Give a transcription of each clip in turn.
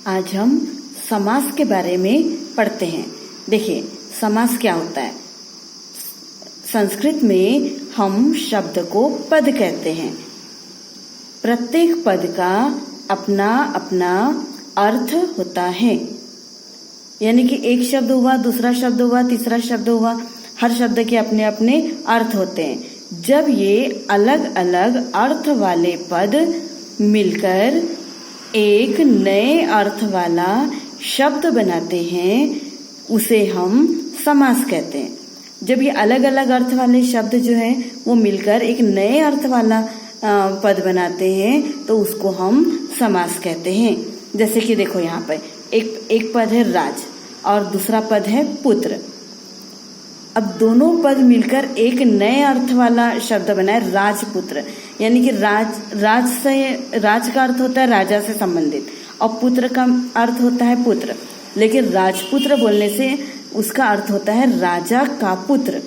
आज हम समास के बारे में पढ़ते हैं। देखिए, समास क्या होता है। संस्कृत में हम शब्द को पद कहते हैं। प्रत्येक पद का अपना अपना अर्थ होता है। यानी कि एक शब्द हुआ, दूसरा शब्द हुआ, तीसरा शब्द हुआ, हर शब्द के अपने अपने अर्थ होते हैं। जब ये अलग अलग अर्थ वाले पद मिलकर एक नए अर्थ वाला शब्द बनाते हैं, उसे हम समास कहते हैं। जब ये अलग अलग अर्थ वाले शब्द जो हैं वो मिलकर एक नए अर्थ वाला पद बनाते हैं तो उसको हम समास कहते हैं। जैसे कि देखो, यहाँ पर एक पद है राज और दूसरा पद है पुत्र। अब दोनों पद मिलकर एक नए अर्थ वाला शब्द बना है राजपुत्र। यानी कि राज का अर्थ होता है राजा से संबंधित और पुत्र का अर्थ होता है पुत्र, लेकिन राजपुत्र बोलने से उसका अर्थ होता है राजा का पुत्र।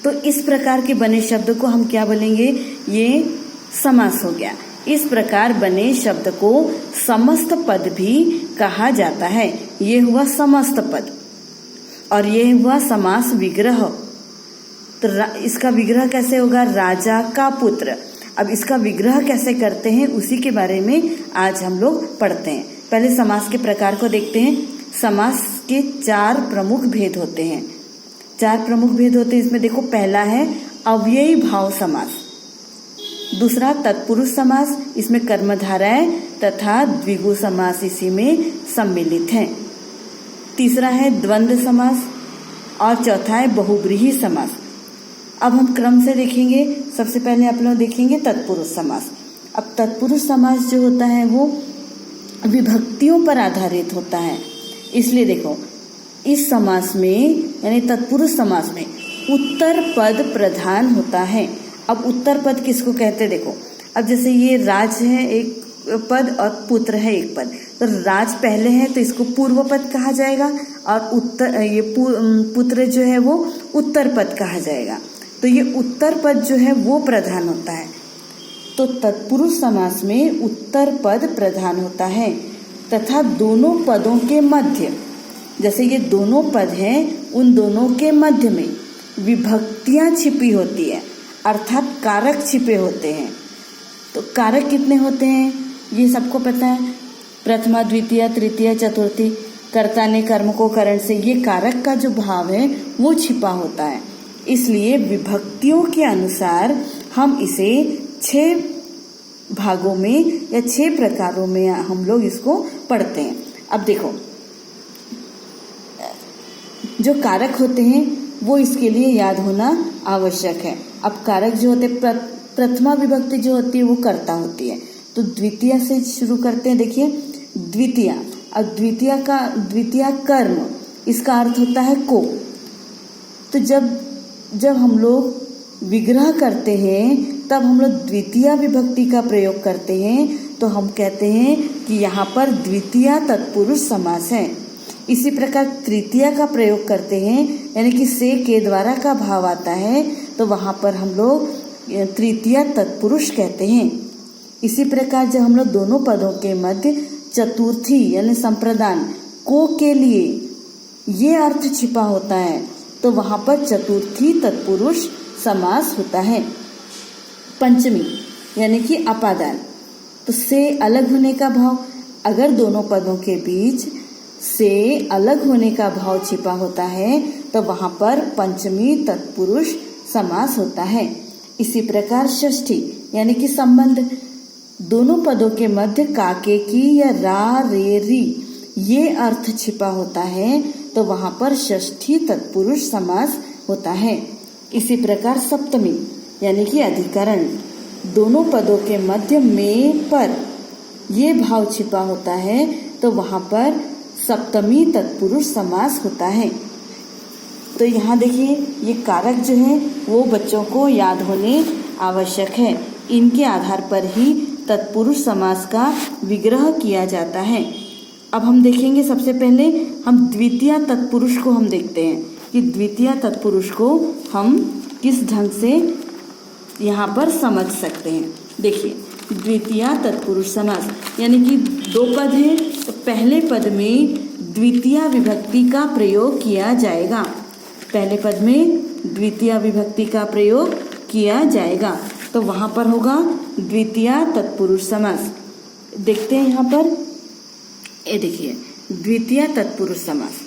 तो इस प्रकार के बने शब्द को हम क्या बोलेंगे? ये समास हो गया। इस प्रकार बने शब्द को समस्त पद भी कहा जाता है। ये हुआ समस्त पद और ये हुआ समास विग्रह। तो इसका विग्रह कैसे होगा? राजा का पुत्र। अब इसका विग्रह कैसे करते हैं उसी के बारे में आज हम लोग पढ़ते हैं। पहले समास के प्रकार को देखते हैं। समास के 4 प्रमुख भेद होते हैं। 4 प्रमुख भेद होते हैं। इसमें देखो, पहला है अव्ययी भाव समास, दूसरा तत्पुरुष समास, इसमें कर्मधारय तथा द्विगु समास इसी में सम्मिलित है। तीसरा है द्वंद्व समास और चौथा है बहुब्रीहि समास। अब हम क्रम से देखेंगे। सबसे पहले आप लोग देखेंगे तत्पुरुष समास। अब तत्पुरुष समास जो होता है वो विभक्तियों पर आधारित होता है। इसलिए देखो, इस समास में यानी तत्पुरुष समास में उत्तर पद प्रधान होता है। अब उत्तर पद किसको कहते हैं? देखो, अब जैसे ये राज है एक पद और पुत्र है एक पद, तो राज पहले है तो इसको पूर्व पद कहा जाएगा और पुत्र जो है वो उत्तर पद कहा जाएगा। तो ये उत्तर पद जो है वो प्रधान होता है। तो तत्पुरुष समास में उत्तर पद प्रधान होता है तथा दोनों पदों के मध्य, जैसे ये दोनों पद हैं, उन दोनों के मध्य में विभक्तियां छिपी होती है, अर्थात कारक छिपे होते हैं। तो कारक कितने होते हैं ये सबको पता है। प्रथमा, द्वितीय, तृतीय, चतुर्थी, कर्ता ने कर्म को करण से, ये कारक का जो भाव है वो छिपा होता है। इसलिए विभक्तियों के अनुसार हम इसे 6 भागों में या 6 प्रकारों में हम लोग इसको पढ़ते हैं। अब देखो, जो कारक होते हैं वो इसके लिए याद होना आवश्यक है। अब कारक जो होते हैं, प्रथमा विभक्ति जो होती है वो कर्ता होती है। तो द्वितीय से शुरू करते हैं। देखिए, द्वितीय। अब द्वितीय कर्म, इसका अर्थ होता है को। तो जब हम लोग विग्रह करते हैं तब हम लोग द्वितीय विभक्ति का प्रयोग करते हैं, तो हम कहते हैं कि यहाँ पर द्वितीय तत्पुरुष समास है। इसी प्रकार तृतीय का प्रयोग करते हैं, यानी कि से के द्वारा का भाव आता है, तो वहाँ पर हम लोग तृतीय तत्पुरुष कहते हैं। इसी प्रकार जब हम लोग दोनों पदों के मध्य चतुर्थी यानी संप्रदान को के लिए ये अर्थ छिपा होता है, तो वहाँ पर चतुर्थी तत्पुरुष समास होता है। पंचमी यानी कि अपादान, तो से अलग होने का भाव, अगर दोनों पदों के बीच से अलग होने का भाव छिपा होता है तो वहाँ पर पंचमी तत्पुरुष समास होता है। इसी प्रकार षष्ठी यानी कि संबंध, दोनों पदों के मध्य काके की या रा रे री ये अर्थ छिपा होता है, तो वहाँ पर षष्ठी तत्पुरुष समास होता है। इसी प्रकार सप्तमी यानी कि अधिकरण, दोनों पदों के मध्य में पर ये भाव छिपा होता है, तो वहाँ पर सप्तमी तत्पुरुष समास होता है। तो यहाँ देखिए, ये कारक जो है वो बच्चों को याद होने आवश्यक है। इनके आधार पर ही तत्पुरुष समास का विग्रह किया जाता है। अब हम देखेंगे, सबसे पहले हम द्वितीय तत्पुरुष को हम देखते हैं कि द्वितीय तत्पुरुष को हम किस ढंग से यहाँ पर समझ सकते हैं। देखिए, द्वितीया तत्पुरुष समास, यानी कि दो पद हैं तो पहले पद में द्वितीया विभक्ति का प्रयोग किया जाएगा। पहले पद में द्वितीया विभक्ति का प्रयोग किया जाएगा तो वहाँ पर होगा द्वितीया तत्पुरुष समास। देखते हैं यहाँ पर, ये देखिए द्वितीया तत्पुरुष समास।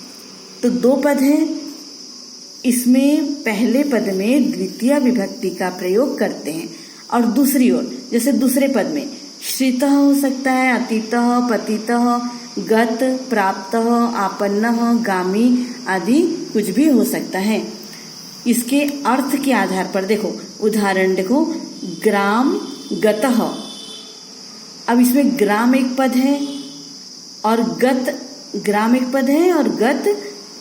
तो दो पद हैं, इसमें पहले पद में द्वितीया विभक्ति का प्रयोग करते हैं और दूसरी ओर जैसे दूसरे पद में श्रितः हो सकता है, अतीतः, पतितः, गत, प्राप्तः, आपन्नः, गामी आदि कुछ भी हो सकता है। इसके अर्थ के आधार पर देखो, उदाहरण देखो, ग्राम गतः। अब इसमें ग्राम एक पद है और गत, ग्राम एक पद है और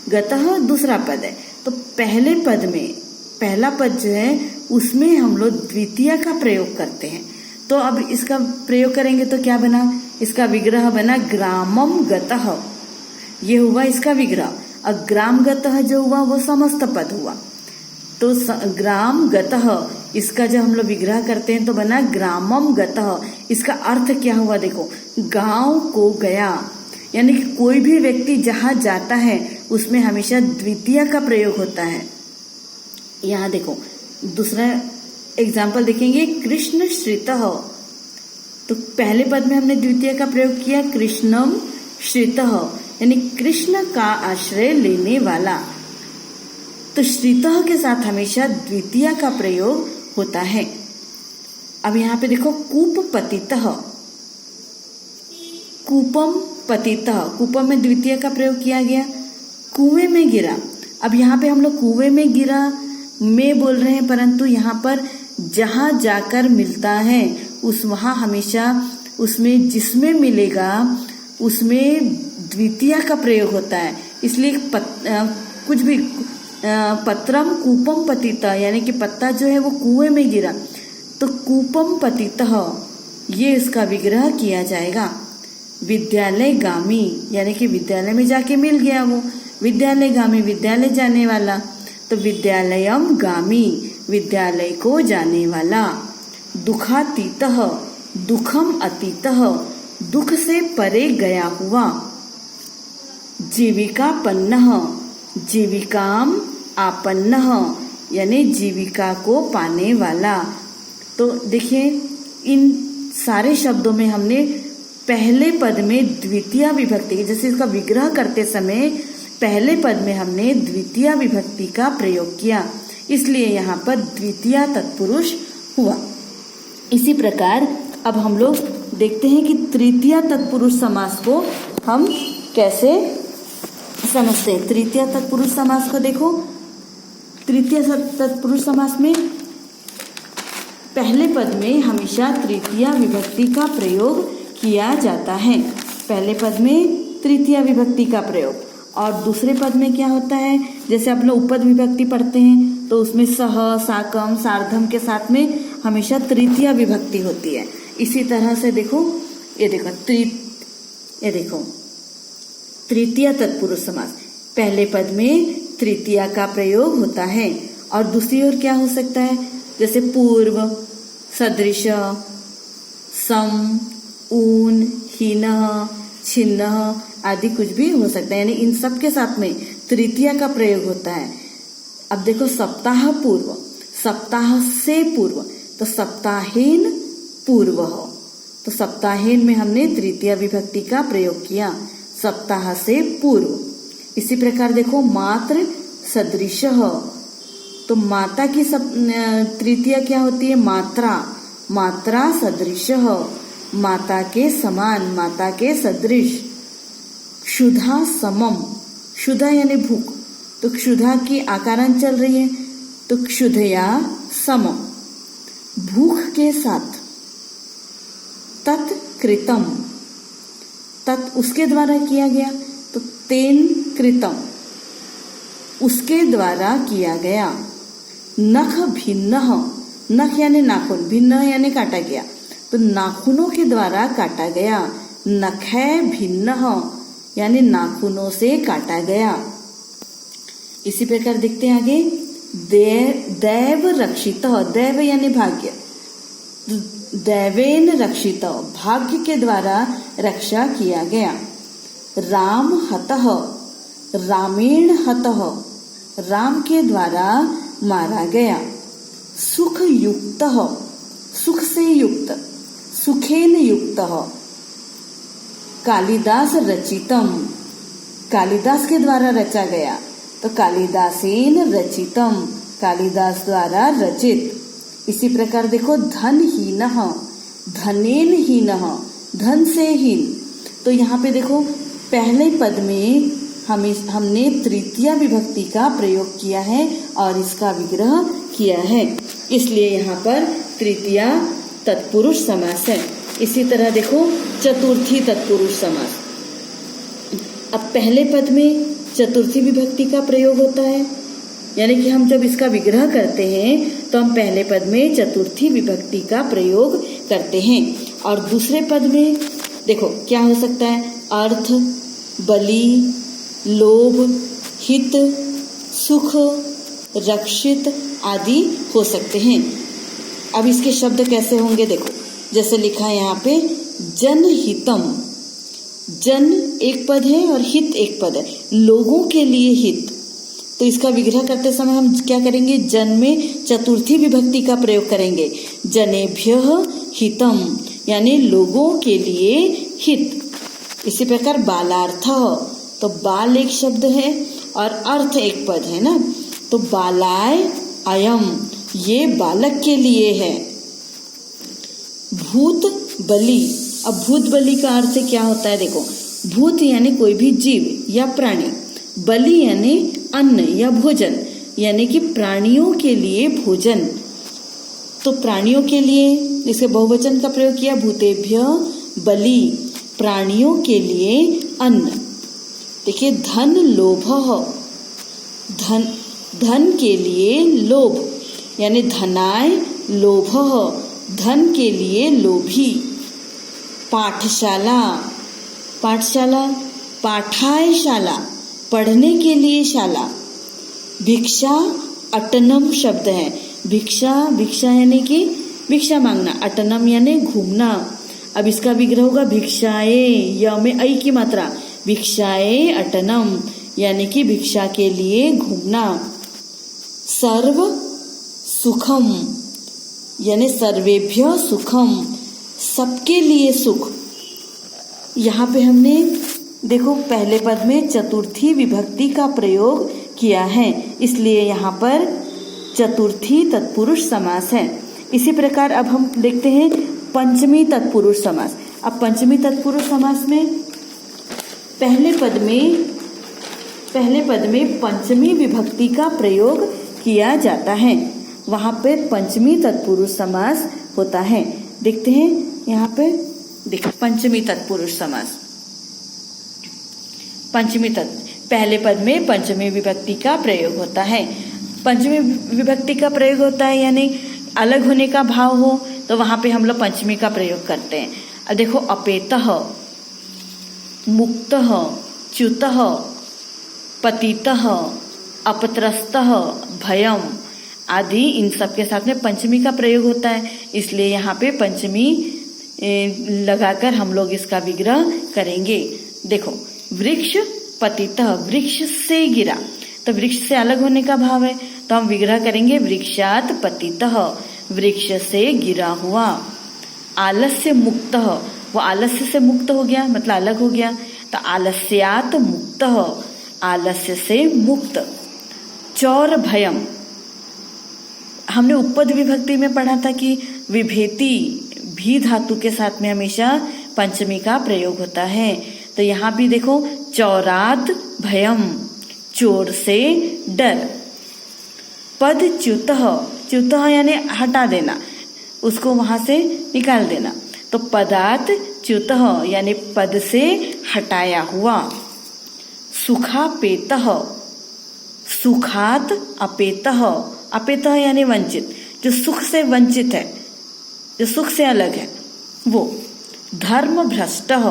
गतः दूसरा पद है। तो पहले पद में पहला पद जो है उसमें हम लोग द्वितीय का प्रयोग करते हैं। तो अब इसका प्रयोग करेंगे तो क्या बना, इसका विग्रह बना ग्रामम गतः, ये हुआ इसका विग्रह। और ग्राम गतः जो हुआ वो समस्त पद हुआ। तो ग्राम गतः इसका जब हम लोग विग्रह करते हैं तो बना ग्रामम गतः। इसका अर्थ क्या हुआ देखो, गांव को गया, यानी कि कोई भी व्यक्ति जहां जाता है उसमें हमेशा द्वितीय का प्रयोग होता है। यहाँ देखो दूसरा एग्जाम्पल देखेंगे, कृष्ण श्रितः। तो पहले पद में हमने द्वितीय का प्रयोग किया, कृष्णम श्रितः, यानी कृष्ण का आश्रय लेने वाला। तो श्रितः के साथ हमेशा द्वितीय का प्रयोग होता है। अब यहाँ पे देखो कूप पतितः, कूपम पतितः, कूपम में द्वितीय का प्रयोग किया गया। कुएं में गिरा, अब यहाँ पे हम लोग कुएं में गिरा में बोल रहे हैं, परंतु यहाँ पर जहां जाकर मिलता है उस वहां हमेशा उसमें जिसमें मिलेगा उसमें द्वितीय का प्रयोग होता है। इसलिए कुछ भी पत्रम कूपम पतितः, यानी कि पत्ता जो है वो कुएं में गिरा तो कूपम पतितः ये इसका विग्रह किया जाएगा। विद्यालय गामी, यानी कि विद्यालय में जाके मिल गया वो, विद्यालय गामी विद्यालय जाने वाला, तो विद्यालयम गामी विद्यालय को जाने वाला। दुखातीतः, दुखम अतीतः, दुख से परे गया हुआ। जीविकापन्नः, जीविकाम आपन्नः, यानी जीविका को पाने वाला। तो देखिए इन सारे शब्दों में हमने पहले पद में द्वितीय विभक्ति, जैसे इसका विग्रह करते समय पहले पद में हमने द्वितीय विभक्ति का प्रयोग किया, इसलिए यहाँ पर द्वितीय तत्पुरुष हुआ। इसी प्रकार अब हम लोग देखते हैं कि तृतीय तत्पुरुष समास को हम कैसे समझते हैं। तृतीय तत्पुरुष समास को देखो, तृतीय तत्पुरुष समास में पहले पद में हमेशा तृतीय विभक्ति का प्रयोग किया जाता है। पहले पद में तृतीय विभक्ति का प्रयोग, और दूसरे पद में क्या होता है, जैसे आप लोग उपद विभक्ति पढ़ते हैं तो उसमें सह, साकम, सार्धम के साथ में हमेशा तृतीय विभक्ति होती है। इसी तरह से देखो, ये देखो तृतीय तत्पुरुष समास, पहले पद में तृतीय का प्रयोग होता है और दूसरी ओर क्या हो सकता है, जैसे पूर्व, सदृश, सम, ऊन, हीनः, छिन्नः आदि कुछ भी हो सकता है, यानी इन सब के साथ में तृतीय का प्रयोग होता है। अब देखो सप्ताह पूर्व, सप्ताह से पूर्व, तो सप्ताहेन पूर्व हो, तो सप्ताहेन में हमने तृतीय विभक्ति का प्रयोग किया, सप्ताह से पूर्व। इसी प्रकार देखो मात्र सदृशः, तो माता की तृतीय क्या होती है, मात्रा, मात्रा सदृशः, माता के समान, माता के सदृश। क्षुधा समम, क्षुधा यानी भूख, तो क्षुधा की आकारण चल रही है तो क्षुधया समम, भूख के साथ। तत्कृतम, तत् उसके द्वारा किया गया, तो तेन कृतम उसके द्वारा किया गया। नख भिन्नः, नख यानी नाखून, भिन्न यानी काटा गया, तो नाखूनों के द्वारा काटा गया। नखै भिन्नः यानी नाखूनों से काटा गया। इसी प्रकार देखते हैं आगे, दैव रक्षितः, दैव यानी भाग्य, दैवेन रक्षित, भाग्य के द्वारा रक्षा किया गया। राम हतः, रामेण हतः, राम के द्वारा मारा गया। सुख युक्तः, सुख से युक्त, सुखेन युक्तः। कालिदास रचितम, कालिदास के द्वारा रचा गया, तो कालिदासेन रचितम, कालिदास द्वारा रचित। इसी प्रकार देखो धनहीनः, धनेन हीनः, धन से हीन। तो यहाँ पे देखो पहले पद में हमने तृतीया विभक्ति का प्रयोग किया है और इसका विग्रह किया है, इसलिए यहाँ पर तृतीया तत्पुरुष समास है। इसी तरह देखो चतुर्थी तत्पुरुष समास। अब पहले पद में चतुर्थी विभक्ति का प्रयोग होता है, यानी कि हम जब इसका विग्रह करते हैं तो हम पहले पद में चतुर्थी विभक्ति का प्रयोग करते हैं। और दूसरे पद में देखो क्या हो सकता है, अर्थ, बलि, लोभ, हित, सुख, रक्षित आदि हो सकते हैं। अब इसके शब्द कैसे होंगे देखो, जैसे लिखा है यहाँ पे जनहितम, जन एक पद है और हित एक पद है, लोगों के लिए हित। तो इसका विग्रह करते समय हम क्या करेंगे, जन में चतुर्थी विभक्ति का प्रयोग करेंगे। जनेभ्यः हितम, यानी लोगों के लिए हित। इसी प्रकार बालार्थः, तो बाल एक शब्द है और अर्थ एक पद है ना, तो बालाय अयम, ये बालक के लिए है। भूत बलि, अब भूत बलि का अर्थ क्या होता है देखो, भूत यानी कोई भी जीव या प्राणी, बलि यानी अन्न या भोजन, यानी कि प्राणियों के लिए भोजन। तो प्राणियों के लिए इसके बहुवचन का प्रयोग किया, भूतेभ्य बलि, प्राणियों के लिए अन्न। देखिए धन लोभः, धन, धन के लिए लोभ, यानी धनाय लोभः, धन के लिए लोभी। पाठशाला, पाठशाला, पाठाय शाला, पढ़ने के लिए शाला। भिक्षा अटनम शब्द है, भिक्षा, भिक्षा यानी कि भिक्षा मांगना, अटनम यानी घूमना। अब इसका विग्रह होगा भिक्षाए, य में ऐ की मात्रा, भिक्षाए अटनम, यानी कि भिक्षा के लिए घूमना। सर्व सुखम, यानी सर्वेभ्य सुखम, सबके लिए सुख। यहाँ पे हमने देखो पहले पद में चतुर्थी विभक्ति का प्रयोग किया है, इसलिए यहाँ पर चतुर्थी तत्पुरुष समास है। इसी प्रकार अब हम देखते हैं पंचमी तत्पुरुष समास। अब पंचमी तत्पुरुष समास में पहले पद में पंचमी विभक्ति का प्रयोग किया जाता है, वहां पे पंचमी तत्पुरुष समास होता है। देखते हैं यहाँ पे, देखो पंचमी तत्पुरुष समास। पंचमी पहले पद में पंचमी विभक्ति का प्रयोग होता है। पंचमी विभक्ति का प्रयोग होता है यानी अलग होने का भाव हो, तो वहां पे हम लोग पंचमी का प्रयोग करते हैं। अब देखो अपेतः, मुक्तः, च्युतः, पतितः, अपत्रस्तः, भयम आदि, इन सब के साथ में पंचमी का प्रयोग होता है, इसलिए यहाँ पे पंचमी लगाकर हम लोग इसका विग्रह करेंगे। देखो वृक्ष पतितः, वृक्ष से गिरा, तो वृक्ष से अलग होने का भाव है, तो हम विग्रह करेंगे वृक्षात पतितः, वृक्ष से गिरा हुआ। आलस्य मुक्तः, वो आलस्य से मुक्त हो गया, मतलब अलग हो गया, तो आलस्यात मुक्तः, आलस्य से मुक्त। चौर भयम, हमने उपपद विभक्ति में पढ़ा था कि विभेति भी धातु के साथ में हमेशा पंचमी का प्रयोग होता है, तो यहाँ भी देखो चौरात भयम, चोर से डर। पद च्युतः, च्युतः यानी हटा देना, उसको वहां से निकाल देना, तो पदात च्युतः यानी पद से हटाया हुआ। सुखापेतः, सुखात अपेतः, अपेतः यानी वंचित, जो सुख से वंचित है, जो सुख से अलग है वो। धर्म भ्रष्टः,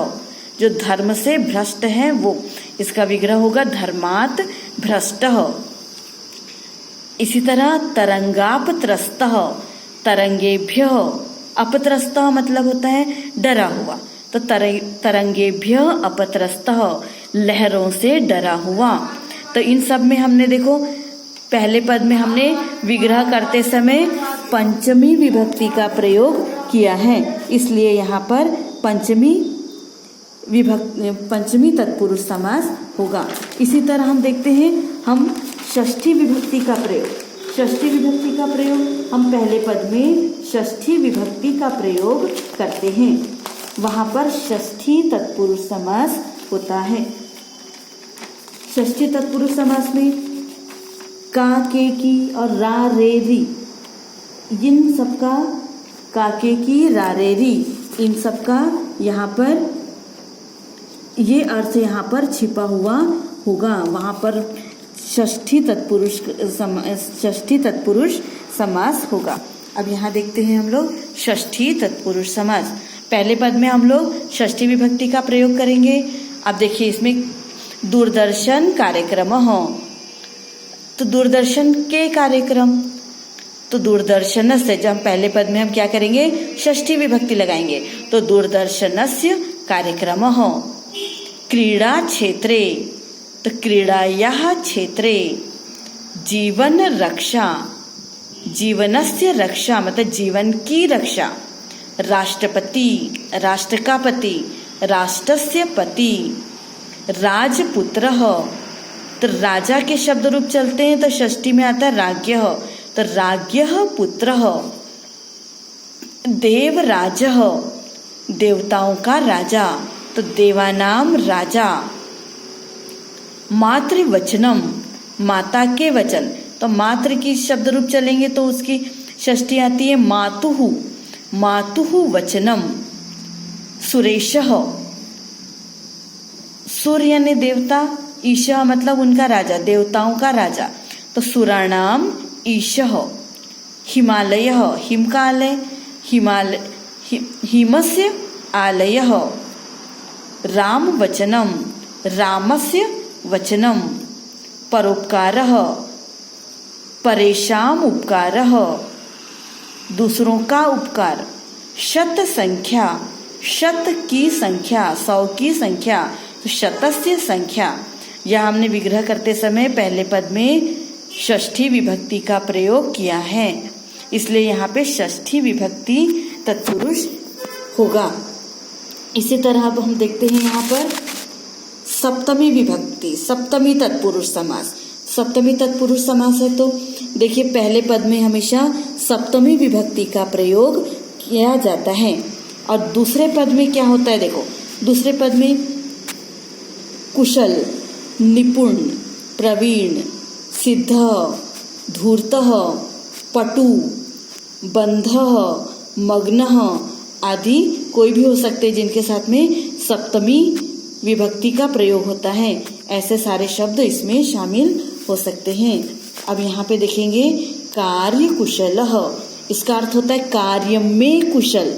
जो धर्म से भ्रष्ट है वो, इसका विग्रह होगा धर्मात भ्रष्टः। इसी तरह तरंगाप त्रस्तः, तरंगेभ्यः, अपत्रस्तः मतलब होता है डरा हुआ, तो तरंगेभ्य अपत्रस्तः, लहरों से डरा हुआ। तो इन सब में हमने देखो पहले पद में हमने विग्रह करते समय पंचमी विभक्ति का प्रयोग किया है, इसलिए यहाँ पर पंचमी तत्पुरुष समास होगा। इसी तरह हम देखते हैं हम षष्ठी विभक्ति का प्रयोग। षष्ठी विभक्ति का प्रयोग हम पहले पद में षष्ठी विभक्ति का प्रयोग करते हैं, वहां पर षष्ठी तत्पुरुष समास होता है। षष्ठी तत्पुरुष समास में का, के, की और रा, रे, री, इन सबका, का, के, की, रा, रे, री, इन सबका यहाँ पर ये अर्थ यहाँ पर छिपा हुआ होगा, वहाँ पर षष्ठी तत्पुरुष समास होगा। अब यहाँ देखते हैं हम लोग षष्ठी तत्पुरुष समास। पहले पद में हम लोग षष्ठी विभक्ति का प्रयोग करेंगे। अब देखिए इसमें दूरदर्शन कार्यक्रम हो, तो दूरदर्शन के कार्यक्रम, तो दूरदर्शन से जब पहले पद में हम क्या करेंगे षष्ठी विभक्ति लगाएंगे, तो दूरदर्शनस्य कार्यक्रम हो। क्रीडा क्षेत्रे, तो क्रीडायाः क्षेत्रे। जीवन रक्षा, जीवनस्य रक्षा मतलब जीवन की रक्षा। राष्ट्रपति, राष्ट्र का पति, राष्ट्रस्य पति। राजपुत्रः, तो राजा के शब्द रूप चलते हैं तो षष्ठी में आता है राज्ञः, तो राज्ञः पुत्रः। देवराजः, देवताओं का राजा, तो देवानाम राजा। मातृवचनम, माता के वचन, तो मातृ की शब्द रूप चलेंगे तो उसकी षष्ठी आती है मातुः, मातुः वचनम। सुरेशः, सूर्य यानी देवता, ईशः मतलब उनका राजा, देवताओं का राजा, तो सुराणाम ईशः। हिमालयः, हिम का आलय, हिमस्य आलयः। राम वचनम, रामस्य वचनम। परोपकारः, परेशान उपकारः, दूसरों का उपकार। शत संख्या, शत की संख्या, 100 की संख्या, तो शतस्य संख्या। यह हमने विग्रह करते समय पहले पद में षष्ठी विभक्ति का प्रयोग किया है, इसलिए यहाँ पे षष्ठी विभक्ति तत्पुरुष होगा। इसी तरह अब हम देखते हैं यहाँ पर सप्तमी विभक्ति, सप्तमी तत्पुरुष समास। सप्तमी तत्पुरुष समास है तो देखिए पहले पद में हमेशा सप्तमी विभक्ति का प्रयोग किया जाता है, और दूसरे पद में क्या होता है देखो, दूसरे पद में कुशल, निपुण, प्रवीण, सिद्ध, धूर्तः, पटु, बंधः, मग्नः आदि कोई भी हो सकते हैं जिनके साथ में सप्तमी विभक्ति का प्रयोग होता है। ऐसे सारे शब्द इसमें शामिल हो सकते हैं। अब यहाँ पे देखेंगे कार्य कुशलः, इसका अर्थ होता है कार्य में कुशल,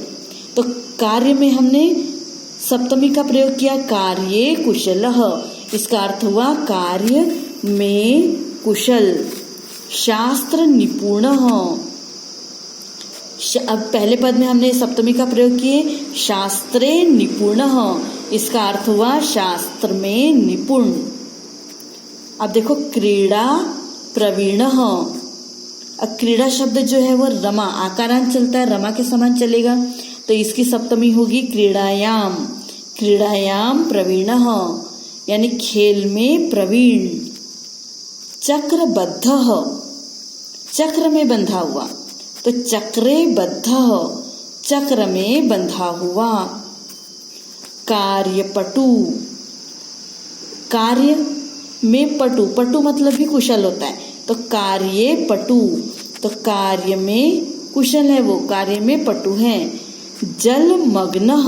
तो कार्य में हमने सप्तमी का प्रयोग किया, कार्ये कुशलः, इसका अर्थ हुआ कार्य में कुशल। शास्त्र निपुणः, अब पहले पद में हमने सप्तमी का प्रयोग किए, शास्त्रे निपुणः, इसका अर्थ हुआ शास्त्र में निपुण। अब देखो क्रीड़ा प्रवीणः, अब क्रीड़ा शब्द जो है वो रमा आकारांत चलता है, रमा के समान चलेगा, तो इसकी सप्तमी होगी क्रीड़ायाम, क्रीड़ायाम प्रवीणः यानी खेल में प्रवीण। चक्रबद्धः, चक्र में बंधा हुआ, तो चक्रे बद्धः, चक्र में बंधा हुआ। कार्यपटु, कार्य में पटु, पटु मतलब भी कुशल होता है, तो कार्ये पटु, तो कार्य में कुशल है वो, कार्य में पटु है। जल मग्नः,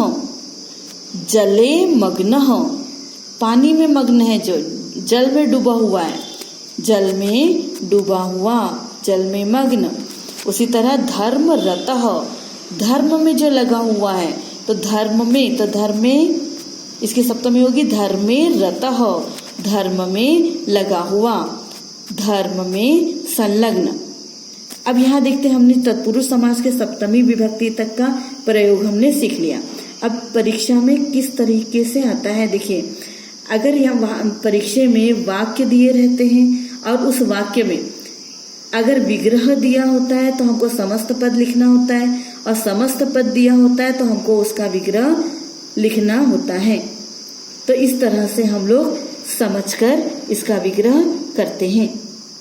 जले मग्नः, पानी में मग्न है जो जल में डूबा हुआ है, जल में डूबा हुआ, जल में मग्न। उसी तरह धर्म रतः, धर्म में जो लगा हुआ है, तो धर्म में, तो धर्म में इसकी सप्तमी होगी धर्मे रतः, धर्म में लगा हुआ, धर्म में संलग्न। अब यहाँ देखते हैं, हमने तत्पुरुष समास के सप्तमी विभक्ति तक का प्रयोग हमने सीख लिया। अब परीक्षा में किस तरीके से आता है, देखिए, अगर यहाँ परीक्षा में वाक्य दिए रहते हैं और उस वाक्य में अगर विग्रह दिया होता है तो हमको समस्त पद लिखना होता है, और समस्त पद दिया होता है तो हमको उसका विग्रह लिखना होता है। तो इस तरह से हम लोग समझकर इसका विग्रह करते हैं।